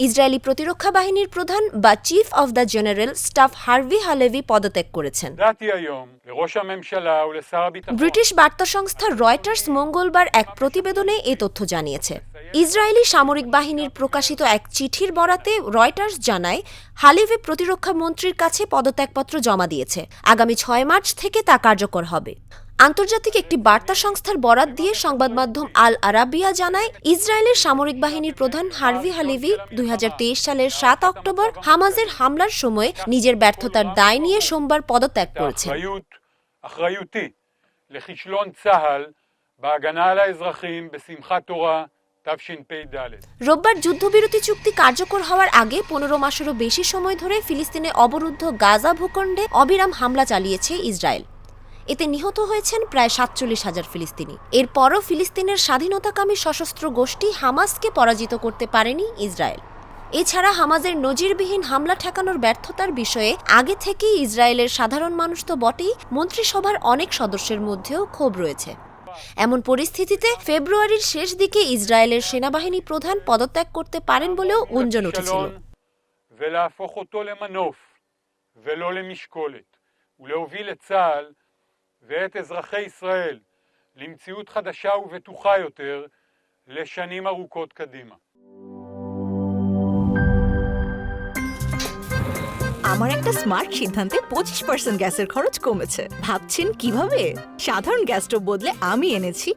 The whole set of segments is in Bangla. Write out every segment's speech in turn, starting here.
ইসরায়েলি প্রতিরক্ষা বাহিনীর প্রধান বা chief of the general staff Harvey Halevi পদত্যাগ করেছেন। ব্রিটিশ বার্তা সংস্থা রয়টার্স মঙ্গলবার এক প্রতিবেদনে এ তথ্য জানিয়েছে। ইসরায়েলি সামরিক বাহিনীর প্রকাশিত এক চিঠির বরাতে রয়টার্স জানায়, হালেভি প্রতিরক্ষা মন্ত্রীর কাছে পদত্যাগপত্র জমা দিয়েছে। আগামী ৬ মার্চ থেকে তা কার্যকর হবে। আন্তর্জাতিক একটি বার্তা সংস্থার বরাত দিয়ে সংবাদ মাধ্যম আল আরাবিয়া জানায়, ইসরায়েলের সামরিক বাহিনীর প্রধান হার্ভি হালেভি ২০২৩ সালের ৭ অক্টোবর হামাজের হামলার সময় নিজের ব্যর্থতার দায় নিয়ে সোমবার পদত্যাগ করেছেন। রোববার যুদ্ধবিরতি চুক্তি কার্যকর হওয়ার আগে ১৫ মাসেরও বেশি সময় ধরে ফিলিস্তিনে অবরুদ্ধ গাজা ভূখণ্ডে অবিরাম হামলা চালিয়েছে ইসরায়েল। এতে নিহত হয়েছেন প্রায় ৪৭,০০০ ফিলিস্তিনি। এরপরও ফিলিস্তিনের স্বাধীনতাকামী সশস্ত্র গোষ্ঠী হামাসকে পরাজিত করতে পারেনি ইসরায়েল। এছাড়া হামাজের নজিরবিহীন হামলা ঠেকানোর ব্যর্থতার বিষয়ে আগে থেকেই ইসরায়েলের সাধারণ মানুষ তো বটেই, মন্ত্রিসভার অনেক সদস্যের মধ্যেও ক্ষোভ রয়েছে। এমন পরিস্থিতিতে ফেব্রুয়ারির শেষ দিকে ইসরায়েলের সেনাবাহিনী প্রধান পদত্যাগ করতে পারেন বলেও গুঞ্জন উঠেছিল। ואת אזרחי ישראל למציאות חדשה ובטוחה יותר לשנים ארוכות קדימה. আমার একটা স্মার্ট সিদ্ধান্তে 25% গ্যাসের খরচ কমেছে। ভাবছেন কিভাবে? সাধারণ গ্যাস স্টোভ বদলে আমি এনেছি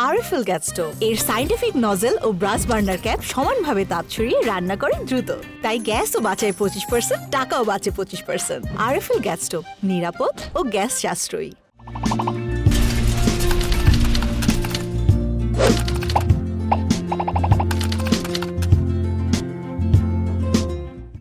আরএফএল গ্যাস স্টোভ। এর সাইন্টিফিক নজল ও ব্রাস বার্নার ক্যাপ সমানভাবে তাপ ছড়িয়ে রান্না করে দ্রুত। তাই গ্যাসও বাঁচায় 25%, টাকাও বাঁচে 25%। আরএফএল গ্যাস স্টোভ নিরাপদ ও গ্যাস সাশ্রয়ী।